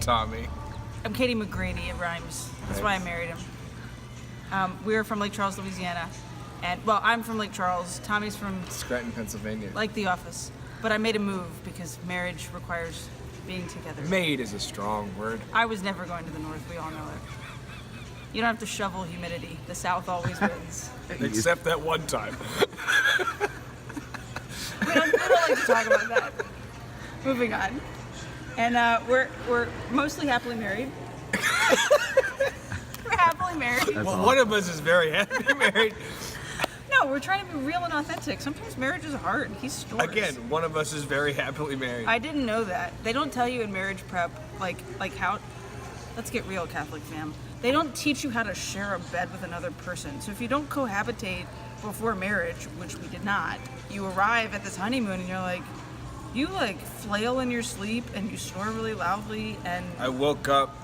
Tommy? I'm Katie McGrady. It rhymes. That's why I married him. We're from Lake Charles, Louisiana. And, well, I'm from Lake Charles. Tommy's from Scranton, Pennsylvania. like The Office. But I made a move because marriage requires being together. Made is a strong word. I was never going to the North. We all know it. You don't have to shovel humidity. The South always wins. Except that one time. We don't like to talk about that. Moving on. And we're mostly happily married. We're happily married. Well, one of us is very happily married. No, we're trying to be real and authentic. Sometimes marriage is hard. He's stores. Again, one of us is very happily married. I didn't know that. They don't tell you in marriage prep, like how. Let's get real, Catholic fam. They don't teach you how to share a bed with another person. So if you don't cohabitate before marriage, which we did not, you arrive at this honeymoon and you're like, you like flail in your sleep and you snore really loudly and. I woke up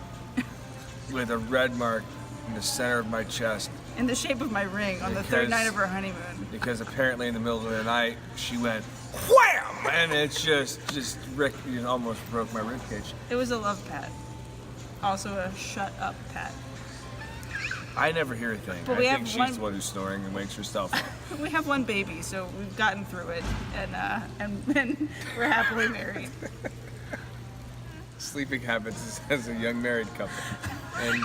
with a red mark in the center of my chest. In the shape of my ring on the third night of our honeymoon. Because apparently in the middle of the night, she went wham! And it's just almost broke my ribcage. It was a love pat. Also a shut up pat. I never hear a thing. But I think she's the one who's snoring and wakes herself up. We have one baby, so we've gotten through it, and we're happily married. Sleeping habits as a young married couple. And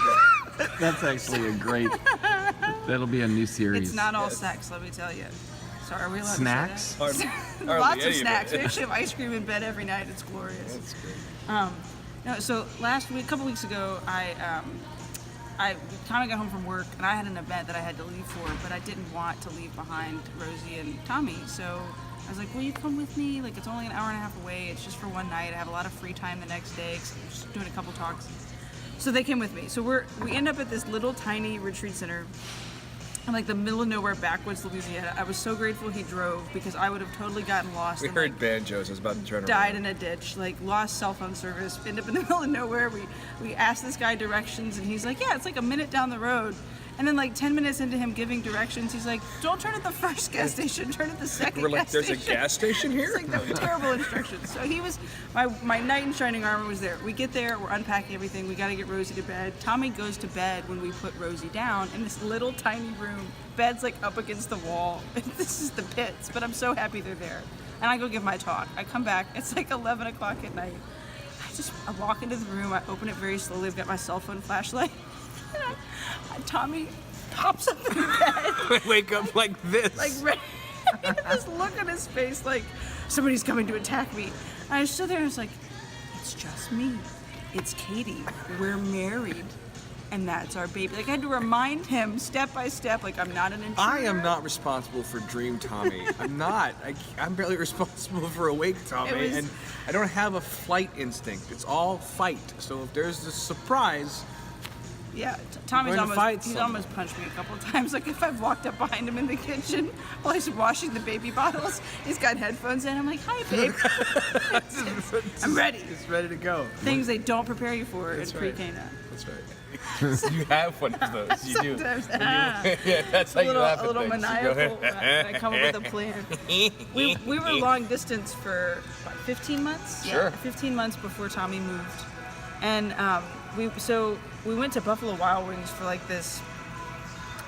That's actually a great. That'll be a new series. It's not all sex, let me tell you. So are we allowed Snacks? to say that? Lots of snacks. We actually have ice cream in bed every night. It's glorious. That's great. No, so last week, a couple weeks ago, Tommy got home from work, and I had an event that I had to leave for, but I didn't want to leave behind Rosie and Tommy. So I was like, will you come with me? Like, it's only an hour and a half away. It's just for one night. I have a lot of free time the next day because I'm just doing a couple talks. So they came with me. So we end up at this little tiny retreat center in like the middle of nowhere, backwoods Louisiana. I was so grateful he drove because I would have totally gotten lost. We heard banjos. I was about to turn around. Died in a ditch, like lost cell phone service, end up in the middle of nowhere. We asked this guy directions and he's like, yeah, it's like a minute down the road. And then like 10 minutes into him giving directions, he's like, don't turn at the first gas station, turn at the second We're like, gas there's station. a gas station here? It's like, that was terrible instructions. So he was, my knight in shining armor was there. We get there, we're unpacking everything, we gotta get Rosie to bed. Tommy goes to bed when we put Rosie down in this little tiny room. Bed's like up against the wall. This is the pits, but I'm so happy they're there. And I go give my talk. I come back, it's like 11 o'clock at night. I walk into the room, I open it very slowly, I've got my cell phone flashlight. And Tommy pops up in bed. I wake up like this. Like, this look on his face like, somebody's coming to attack me. And I stood there and I was like, it's just me. It's Katie. We're married. And that's our baby. Like, I had to remind him step by step, like, I'm not an intruder. I am not responsible for Dream Tommy. I'm not. I'm barely responsible for Awake Tommy. And I don't have a flight instinct. It's all fight. So if there's a surprise... Yeah, Tommy's almost punched me a couple of times. Like if I've walked up behind him in the kitchen while he's washing the baby bottles, he's got headphones in. I'm like, "Hi, babe, I'm ready." It's ready to go. Things they don't prepare you for That's in right. pre-K9. That's right. You have one of those. You do. Sometimes, Yeah, that's how you laugh at a little things. maniacal. I come up with a plan. We were long distance for what, 15 months. Sure. Yeah, 15 months before Tommy moved, and we went to Buffalo Wild Wings for like this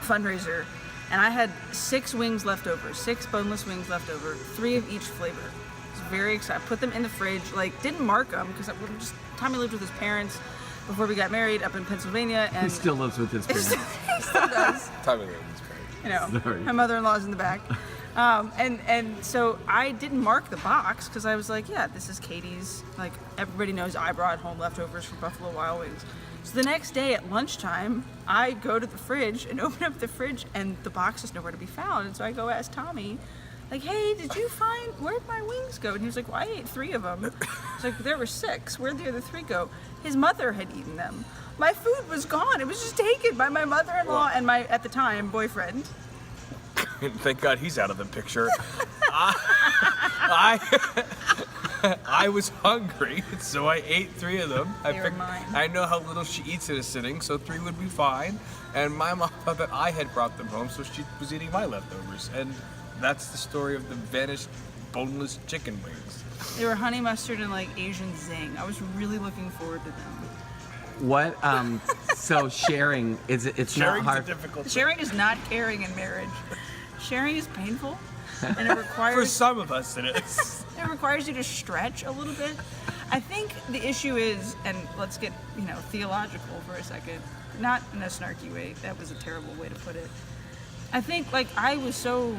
fundraiser, and I had 6 wings left over, 6 boneless wings left over, 3 of each flavor. I was very excited. Put them in the fridge, like didn't mark them because Tommy lived with his parents before we got married up in Pennsylvania, and He still lives with his parents. he still does. Tommy Lee is great. You know, Sorry. my mother-in-law's in the back. And so I didn't mark the box because I was like, yeah, this is Katie's. Like, everybody knows I brought home leftovers from Buffalo Wild Wings. So the next day at lunchtime, I go to the fridge and open up the fridge and the box is nowhere to be found. And so I go ask Tommy, like, hey, did you find, where'd my wings go? And he was like, well, I ate 3 of them. It's like, there were 6. Where'd the other 3 go? His mother had eaten them. My food was gone. It was just taken by my mother-in-law and my, at the time, boyfriend. Thank God he's out of the picture. I was hungry, so I ate 3 of them. They were mine. I know how little she eats in a sitting, so 3 would be fine. And my mom thought that I had brought them home, so she was eating my leftovers. And that's the story of the vanished boneless chicken wings. They were honey mustard and like Asian zing. I was really looking forward to them. What? So sharing it's not Sharing's a hard. difficult thing. Sharing is not caring in marriage. Sharing is painful, and it For requires some of us, it is. it requires you to stretch a little bit. I think the issue is, and let's get theological for a second, not in a snarky way. That was a terrible way to put it. I think like I was so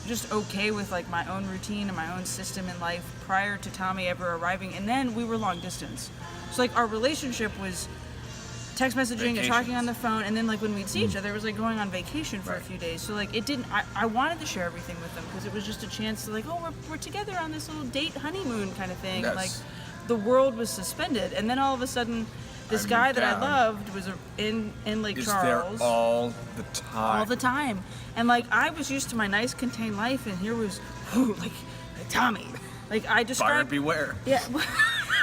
just okay with like my own routine and my own system in life prior to Tommy ever arriving, and then we were long distance. So like our relationship was text messaging and talking on the phone, and then like when we'd see each other, it was like going on vacation for a few days. So like it didn't. I wanted to share everything with them because it was just a chance to like, oh, we're together on this little date honeymoon kind of thing. Yes. Like the world was suspended, and then all of a sudden, this guy that I loved was in Lake Charles. There all the time. All the time. And like I was used to my nice contained life, and here was like Tommy. Like I Buyer described. beware. Yeah.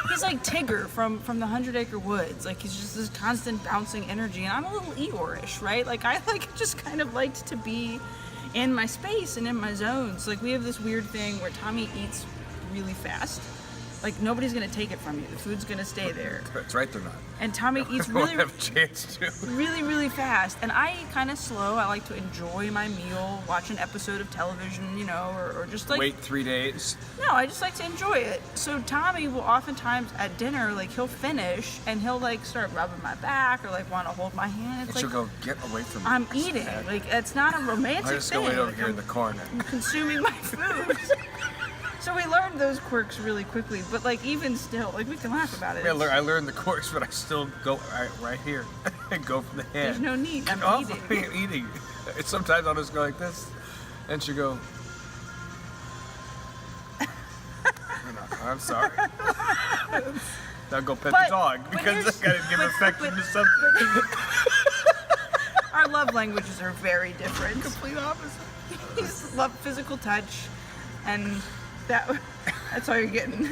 He's like Tigger from the 100 Acre Woods. Like he's just this constant bouncing energy, and I'm a little Eeyore-ish, right? Like I like just kind of liked to be in my space and in my zones. Like we have this weird thing where Tommy eats really fast. Like nobody's gonna take it from you. The food's gonna stay there. That's right, they're not. And Tommy eats I really, don't have a chance to. really, really fast. And I eat kind of slow. I like to enjoy my meal, watch an episode of television, or just like Wait 3 days. No, I just like to enjoy it. So Tommy will oftentimes at dinner, like he'll finish and he'll like start rubbing my back or like want to hold my hand. It's And she'll like go, get away from me. I'm eating. Like it's not a romantic I just thing. go wait over Like, here in the corner. I'm consuming my food. So we learned those quirks really quickly. But like even still, like we can laugh about it. I learned the course, but I still go right here and go from the head. There's no need. I'm Oh, eating. I'm eating. Sometimes I'll just go like this, and she'll go. I'm sorry. Now go pet But- the dog but because here's- I gotta give but- affection but- to something. Our love languages are very different. Complete opposite. He's love physical touch, and that's all you're getting.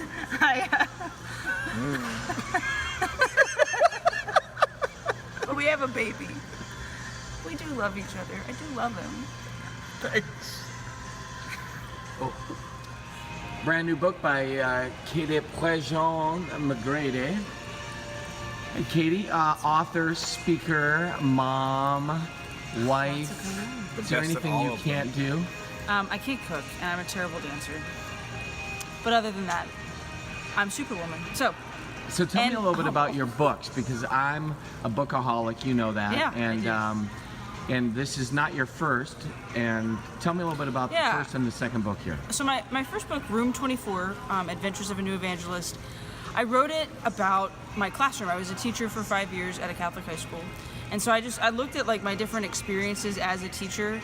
But we have a baby. We do love each other. I do love him. Thanks. Brand new book by Katie McGrady. Hey, Katie, author, speaker, mom, wife. Is there best of anything all you of them. can't do? I can't cook, and I'm a terrible dancer. But other than that, I'm Superwoman. So So tell me And- a little bit about your books, because I'm a bookaholic, you know that. Yeah, I and do. and this is not your first. And tell me a little bit about Yeah. the first and the second book here. So my first book, Room 24, Adventures of a New Evangelist, I wrote it about my classroom. I was a teacher for 5 years at a Catholic high school. And so I looked at like my different experiences as a teacher,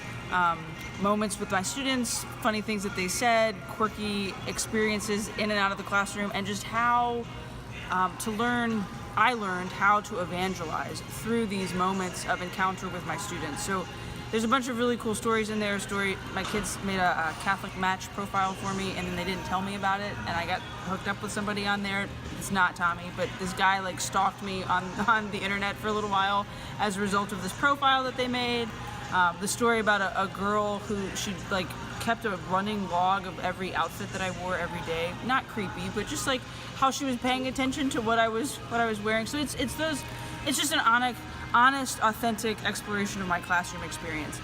moments with my students, funny things that they said, quirky experiences in and out of the classroom, and just how I learned how to evangelize through these moments of encounter with my students. So there's a bunch of really cool stories in there. My kids made a Catholic match profile for me, and then they didn't tell me about it, and I got hooked up with somebody on there. It's not Tommy, but this guy like stalked me on the internet for a little while as a result of this profile that they made. The story about a girl who she like kept a running log of every outfit that I wore every day. Not creepy, but just like how she was paying attention to what I was wearing. So it's just an honest, authentic exploration of my classroom experience.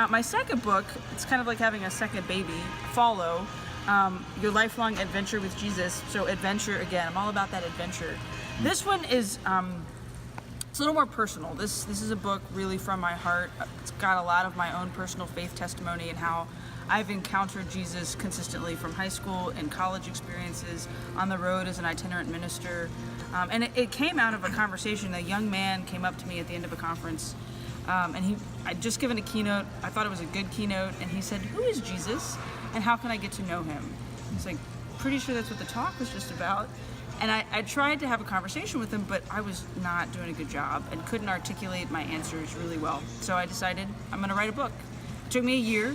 My second book, it's kind of like having a second baby, Follow, Your Lifelong Adventure with Jesus. So adventure again, I'm all about that adventure. This one is it's a little more personal. This is a book really from my heart. It's got a lot of my own personal faith testimony and how I've encountered Jesus consistently from high school and college experiences, on the road as an itinerant minister. And it came out of a conversation. A young man came up to me at the end of a conference, and I'd just given a keynote. I thought it was a good keynote, and he said, "Who is Jesus, and how can I get to know him?" It's like, pretty sure that's what the talk was just about. And I tried to have a conversation with him, but I was not doing a good job and couldn't articulate my answers really well. So I decided I'm going to write a book. It took me a year.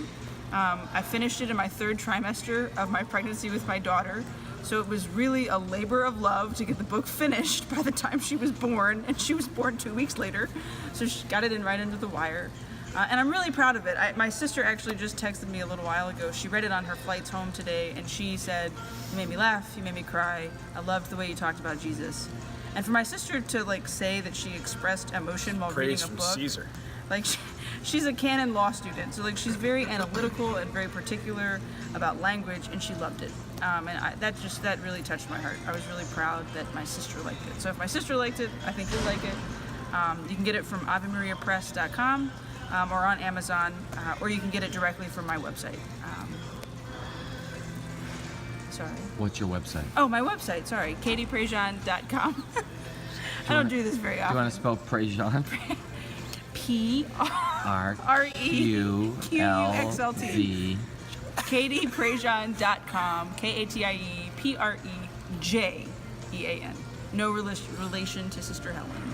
I finished it in my 3rd trimester of my pregnancy with my daughter. So it was really a labor of love to get the book finished by the time she was born, and she was born 2 weeks later. So she got it in right under the wire. And I'm really proud of it. My sister actually just texted me a little while ago. She read it on her flights home today, and she said, "You made me laugh, you made me cry. I loved the way you talked about Jesus." And for my sister to like say that she expressed emotion while Praise reading a from book, Caesar. like she's a canon law student, so like she's very analytical and very particular about language, and she loved it. That really touched my heart. I was really proud that my sister liked it. So if my sister liked it, I think you'll like it. You can get it from avemariapress.com. Or on Amazon, or you can get it directly from my website. Sorry. What's your website? Oh, my website, sorry, katieprejean.com. I don't do this very Do you often. want to spell Prejean? P-R-E-Q-U-X-L-T. katieprejean.com, KATIEPREJEAN. No relation to Sister Helen.